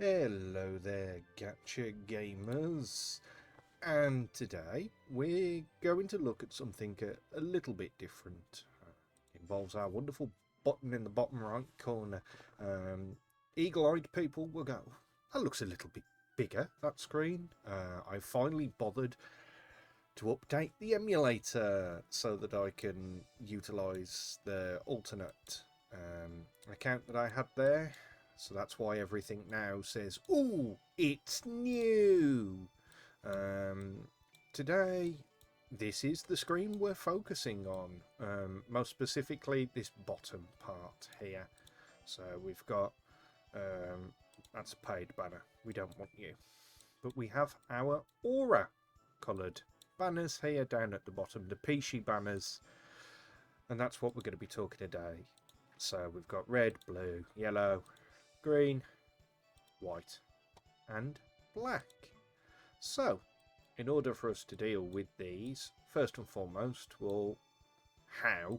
Hello there, Gacha gamers, and today we're going to look at something a little bit different. Involves our wonderful button in the bottom right corner. Eagle-eyed people will go, that looks a little bit bigger, that screen. I finally bothered to update the emulator so that I can utilise the alternate account that I had there. So that's why everything now says, "Ooh, it's new." Today, this is the screen we're focusing on. Most specifically, this bottom part here. So we've got, that's a paid banner. We don't want you. But we have our aura coloured banners here down at the bottom, the Peachy banners. And that's what we're going to be talking today. So we've got red, blue, yellow, green, white and black. So in order for us to deal with these, first and foremost, well, how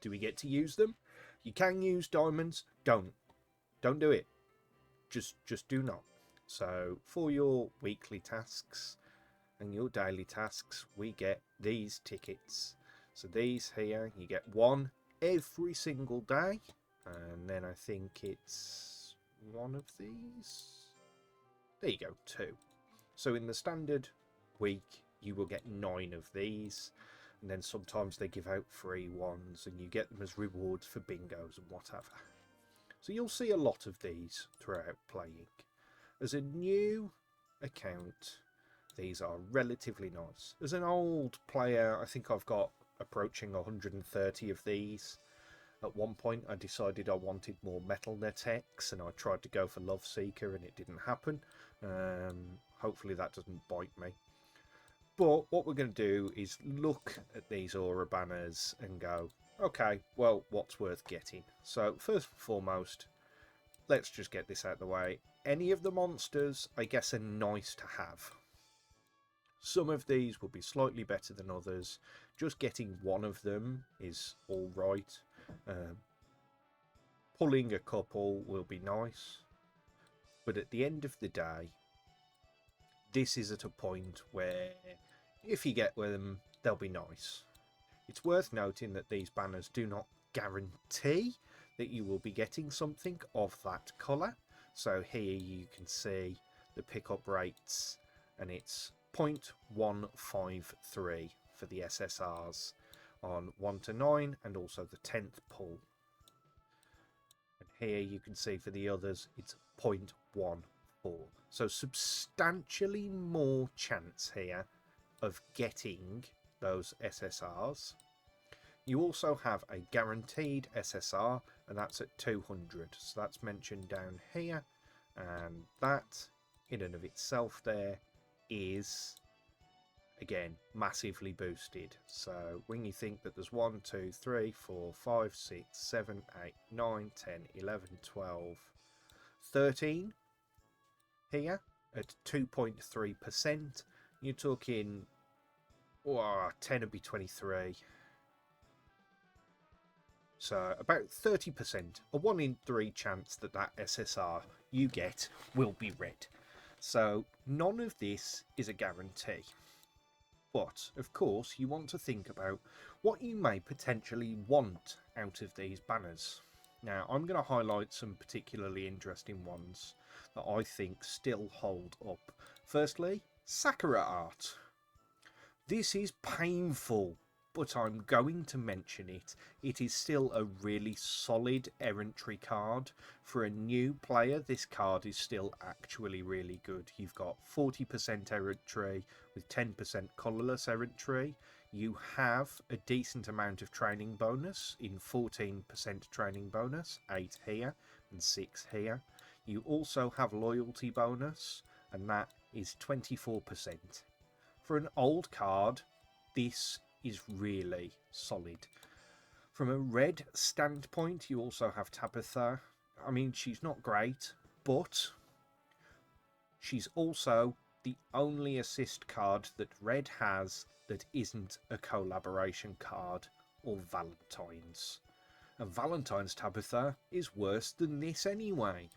do we get to use them? You can use diamonds. Don't do it. Just do not. So for your weekly tasks and your daily tasks, we get these tickets. So these here, you get one every single day. And then I think it's one of these. There you go, 2. So in the standard week, you will get 9 of these. And then sometimes they give out free ones and you get them as rewards for bingos and whatever. So you'll see a lot of these throughout playing. As a new account, these are relatively nice. As an old player, I think I've got approaching 130 of these. At one point, I decided I wanted more MetalNet and I tried to go for Loveseeker and it didn't happen. Hopefully that doesn't bite me. But what we're going to do is look at these aura banners and go, okay, well, what's worth getting? So first and foremost, let's just get this out of the way. Any of the monsters, I guess, are nice to have. Some of these will be slightly better than others. Just getting one of them is all right. Pulling a couple will be nice, but at the end of the day, this is at a point where if you get them, they'll be nice. It's worth noting that these banners do not guarantee that you will be getting something of that colour. So here you can see the pickup rates, and it's 0.153 for the SSRs on 1 to 9 and also the 10th pull. And here you can see for the others it's 0.14. So substantially more chance here of getting those SSRs. You also have a guaranteed SSR, and that's at 200. So that's mentioned down here, and that in and of itself there is, again, massively boosted. So when you think that there's 1, 2, 3, 4, 5, 6, 7, 8, 9, 10, 11, 12, 13 here at 2.3%, you're talking, 10 would be 23. So about 30%, a 1 in 3 chance that that SSR you get will be red. So none of this is a guarantee. But, of course, you want to think about what you may potentially want out of these banners. Now, I'm going to highlight some particularly interesting ones that I think still hold up. Firstly, Sakura art. This is painful, but I'm going to mention it. It is still a really solid errantry card. For a new player, this card is still actually really good. You've got 40% errantry with 10% colourless errantry. You have a decent amount of training bonus in 14% training bonus, 8 here and 6 here. You also have loyalty bonus, and that is 24%. For an old card, this is really solid. From a red standpoint, you also have Tabitha. I mean, she's not great, but she's also the only assist card that red has that isn't a collaboration card or Valentine's. And Valentine's Tabitha is worse than this anyway.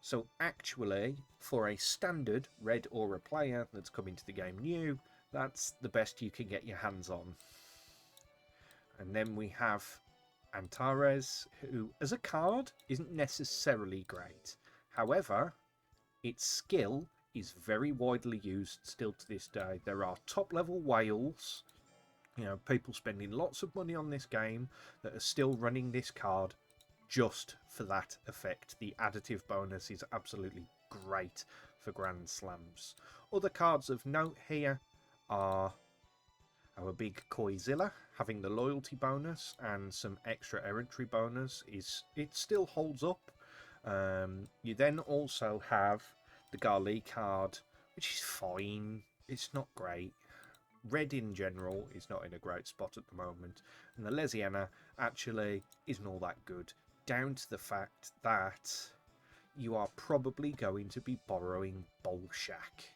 So actually, for a standard red aura player that's coming to the game new, that's the best you can get your hands on. And then we have Antares, who as a card isn't necessarily great. However, its skill is very widely used still to this day. There are top level whales, people spending lots of money on this game that are still running this card just for that effect. The additive bonus is absolutely great for Grand Slams. Other cards of note here are our big Koizilla, having the loyalty bonus and some extra errantry bonus. It still holds up. You then also have the Garli card, which is fine. It's not great. Red in general is not in a great spot at the moment. And the Lesiana actually isn't all that good, down to the fact that you are probably going to be borrowing Bolshak.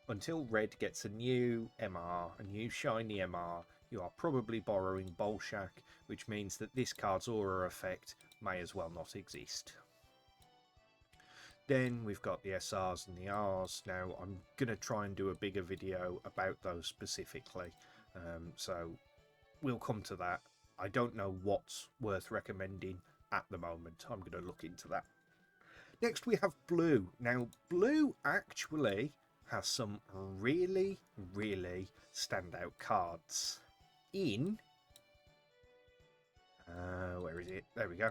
Until Red gets a new MR, a new shiny MR, you are probably borrowing Bolshak, which means that this card's aura effect may as well not exist. Then we've got the SRs and the Rs. Now I'm going to try and do a bigger video about those specifically, so we'll come to that. I don't know what's worth recommending at the moment. I'm going to look into that. Next we have Blue. Now Blue actually has some really, really standout cards in... where is it? There we go.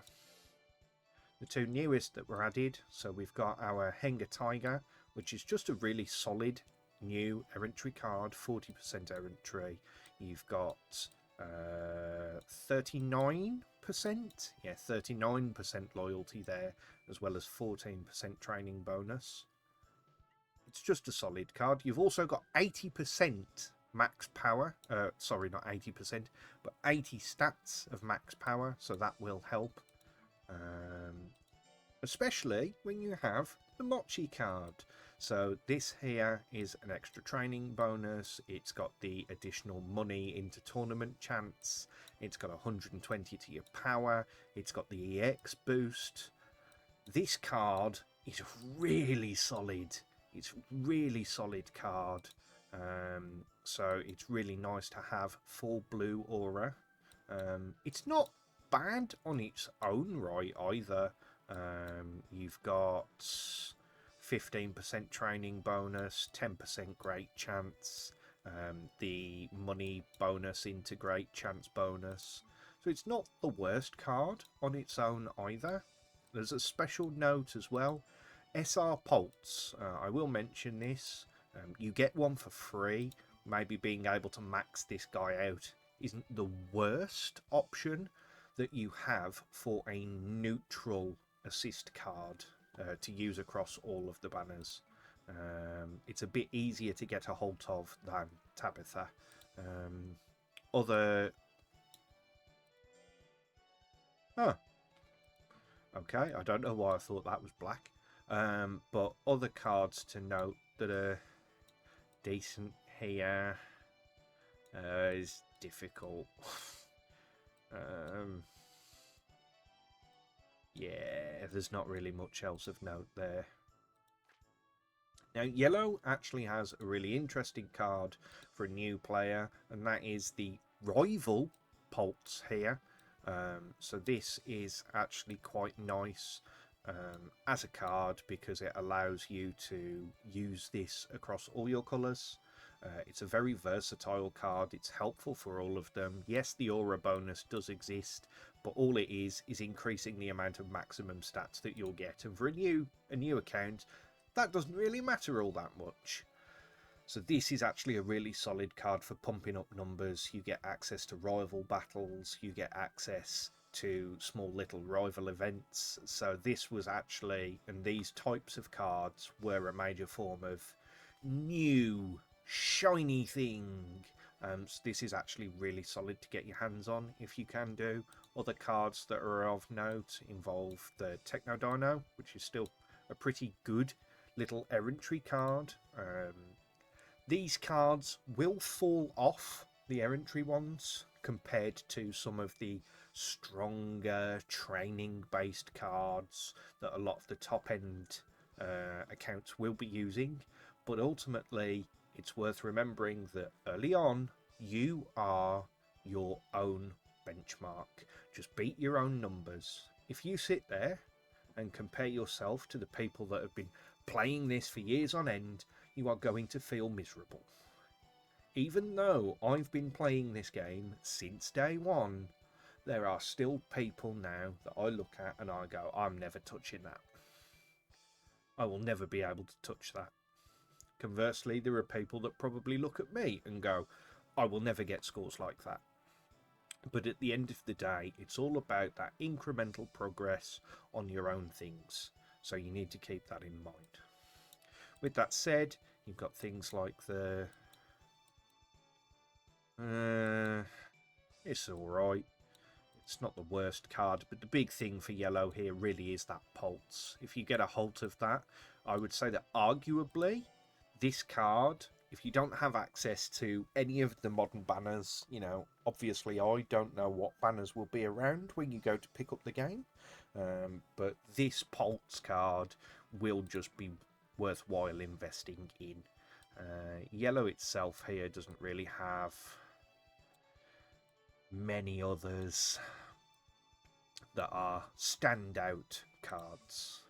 The two newest that were added. So we've got our Henga Tiger, which is just a really solid new errantry card, 40% errantry. You've got 39%, yeah, 39% loyalty there, as well as 14% training bonus. It's just a solid card. You've also got 80% max power. Sorry, not 80%, but 80 stats of max power, so that will help. Especially when you have the Mochi card. So this here is an extra training bonus. It's got the additional money into tournament chance. It's got 120 to your power. It's got the EX boost. This card is really solid. It's a really solid card. So it's really nice to have for Blue Aura. It's not bad on its own right either. You've got 15% training bonus, 10% great chance, the money bonus into great chance bonus. So it's not the worst card on its own either. There's a special note as well. SR Pulse, I will mention this. You get one for free. Maybe being able to max this guy out isn't the worst option that you have for a neutral assist card to use across all of the banners. It's a bit easier to get a hold of than Tabitha. Okay, I don't know why I thought that was black. But other cards to note that are decent here is difficult. Yeah, there's not really much else of note there. Now, Yellow actually has a really interesting card for a new player, and that is the Rival Pulse here. So this is actually quite nice as a card because it allows you to use this across all your colours. It's a very versatile card. It's helpful for all of them. Yes, the aura bonus does exist, but all it is increasing the amount of maximum stats that you'll get. And for a new account, that doesn't really matter all that much. So this is actually a really solid card for pumping up numbers. You get access to rival battles. You get access to small little rival events. So this was actually, and these types of cards were a major form of new shiny thing. So this is actually really solid to get your hands on if you can do. Other cards that are of note involve the Techno Dino, which is still a pretty good little errantry card. These cards will fall off, the errantry ones, compared to some of the stronger training-based cards that a lot of the top-end accounts will be using. But ultimately, it's worth remembering that early on, you are your own benchmark. Just beat your own numbers. If you sit there and compare yourself to the people that have been playing this for years on end, you are going to feel miserable. Even though I've been playing this game since day one, there are still people now that I look at and I go, I'm never touching that. I will never be able to touch that. Conversely, there are people that probably look at me and go, I will never get scores like that. But at the end of the day, it's all about that incremental progress on your own things. So you need to keep that in mind. With that said, you've got things like the... it's alright. It's not the worst card, but the big thing for yellow here really is that pulse. If you get a hold of that, I would say that arguably this card, if you don't have access to any of the modern banners, you know, obviously I don't know what banners will be around when you go to pick up the game, but this pulse card will just be worthwhile investing in. Yellow itself here doesn't really have many others that are standout cards.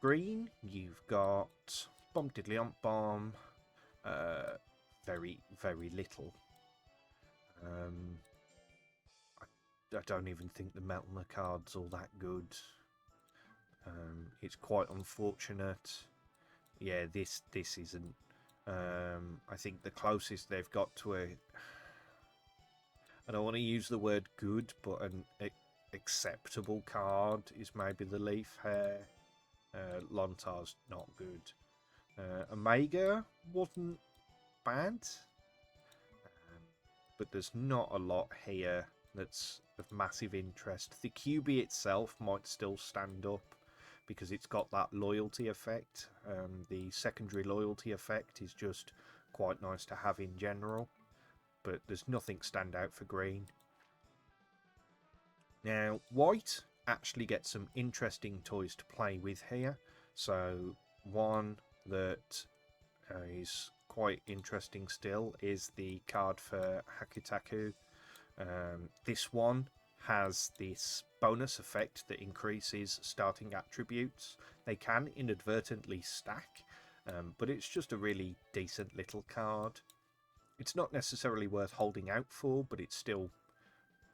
Green, you've got Bomb Diddly Ump Bomb, very, very little. I don't even think the Meltner card's all that good. It's quite unfortunate. Yeah, this isn't. I think the closest they've got to a... I don't want to use the word good, but an acceptable card is maybe the Leaf Hair. Lontar's not good. Omega wasn't bad, but there's not a lot here that's of massive interest. The QB itself might still stand up because it's got that loyalty effect. The secondary loyalty effect is just quite nice to have in general, but there's nothing stand out for green. Now, white actually gets some interesting toys to play with here. So one that is quite interesting still is the card for Hakutaku. This one has this bonus effect that increases starting attributes. They can inadvertently stack, but it's just a really decent little card. It's not necessarily worth holding out for, but it's still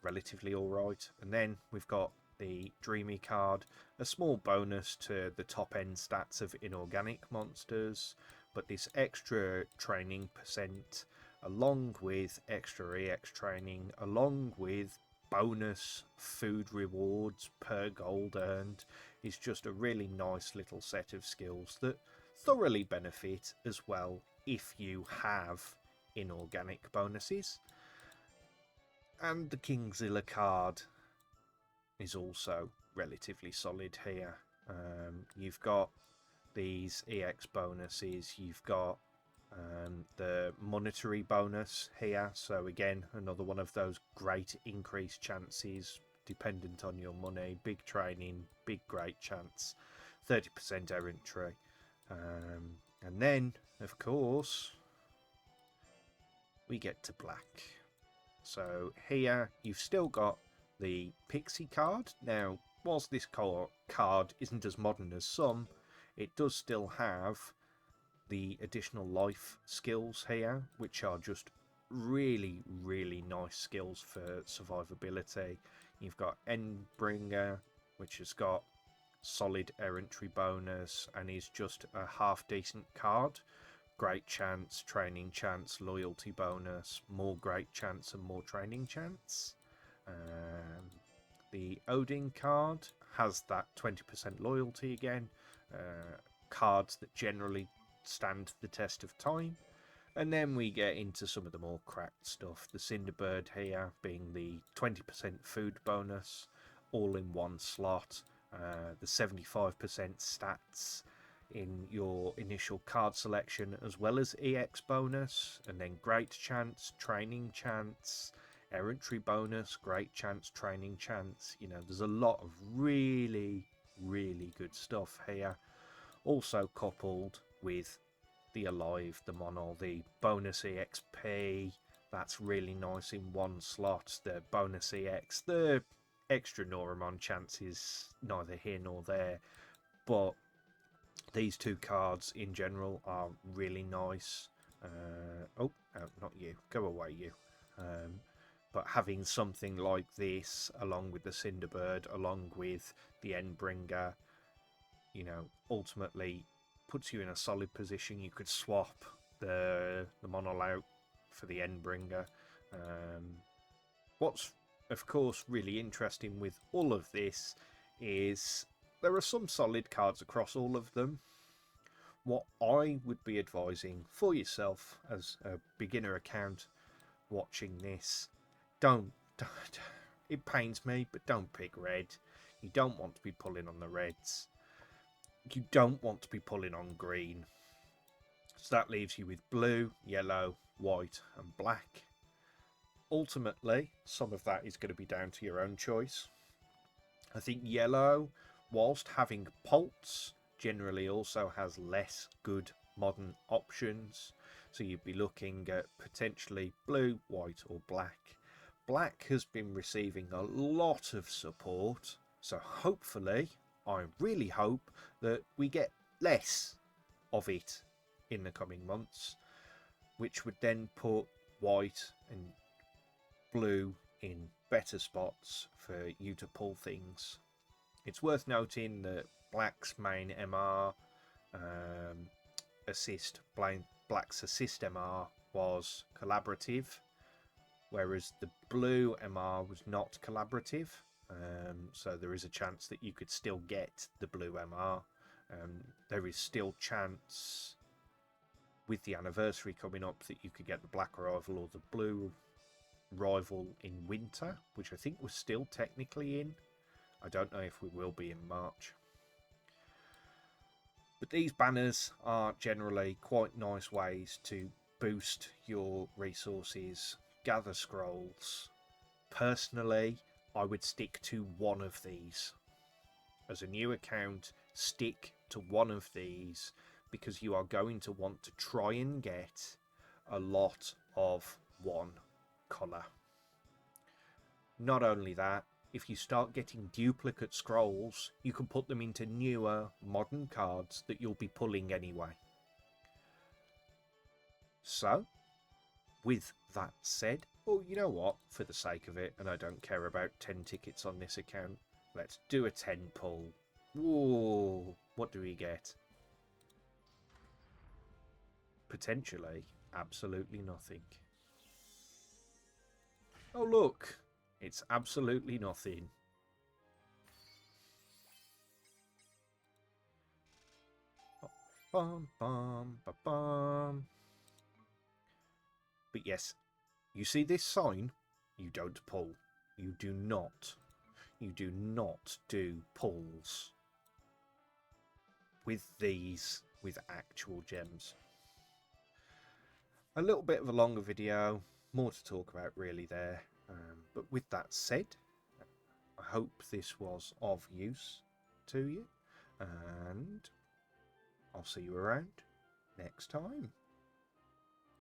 relatively alright. And then we've got the Dreamy card, a small bonus to the top end stats of inorganic monsters, but this extra training percent along with extra EX training, along with bonus food rewards per gold earned, is just a really nice little set of skills that thoroughly benefit as well if you have inorganic bonuses. And the Kingzilla card is also relatively solid here. You've got these EX bonuses, you've got the monetary bonus here, so again another one of those great increased chances dependent on your money, big training, big great chance, 30% errantry, and then of course we get to black. So here you've still got the Pixie card. Now, whilst this card isn't as modern as some, it does still have the additional life skills here, which are just really, really nice skills for survivability. You've got Endbringer, which has got solid errantry bonus and is just a half decent card. Great chance, training chance, loyalty bonus, more great chance and more training chance. The Odin card has that 20% loyalty again. Cards that generally stand the test of time. And then we get into some of the more cracked stuff. The Cinderbird here being the 20% food bonus, all in one slot. The 75% stats in your initial card selection, as well as EX bonus, and then great chance, training chance, errantry bonus, great chance, training chance. You know, there's a lot of really, really good stuff here. Also coupled with the Alive, the Mono, the bonus EXP. That's really nice in one slot. The bonus EX, the extra Noramon chance is neither here nor there. But these two cards in general are really nice. Oh, not you. Go away, you. But having something like this, along with the Cinderbird, along with the Endbringer, you know, ultimately puts you in a solid position. You could swap the Mono out for the Endbringer. What's, of course, really interesting with all of this is there are some solid cards across all of them. What I would be advising for yourself as a beginner account watching this, don't it pains me, but don't pick red. You don't want to be pulling on the reds. You don't want to be pulling on green. So that leaves you with blue, yellow, white and black. Ultimately, some of that is going to be down to your own choice. I think yellow, whilst having Pulse, generally also has less good modern options. So you'd be looking at potentially blue, white or black. Black has been receiving a lot of support. So hopefully, I really hope that we get less of it in the coming months, which would then put white and blue in better spots for you to pull things. It's worth noting that black's main MR black's assist MR was collaborative, whereas the blue MR was not collaborative. So there is a chance that you could still get the blue MR. There is still chance with the anniversary coming up that you could get the black rival or the blue rival in winter, which I think we're still technically in. I don't know if we will be in March. But these banners are generally quite nice ways to boost your resources, gather scrolls. Personally, I would stick to one of these. As a new account, stick to one of these because you are going to want to try and get a lot of one colour. Not only that, if you start getting duplicate scrolls, you can put them into newer modern cards that you'll be pulling anyway. So, with that said, well, you know what, for the sake of it, and I don't care about 10 tickets on this account, let's do a 10 pull. Whoa, what do we get? Potentially, absolutely nothing. Oh look, it's absolutely nothing. Bum, bum, ba, bum. But yes, you see this sign? You don't pull. You do not. You do not do pulls with these, with actual gems. A little bit of a longer video, more to talk about really there. But with that said, I hope this was of use to you, and I'll see you around next time.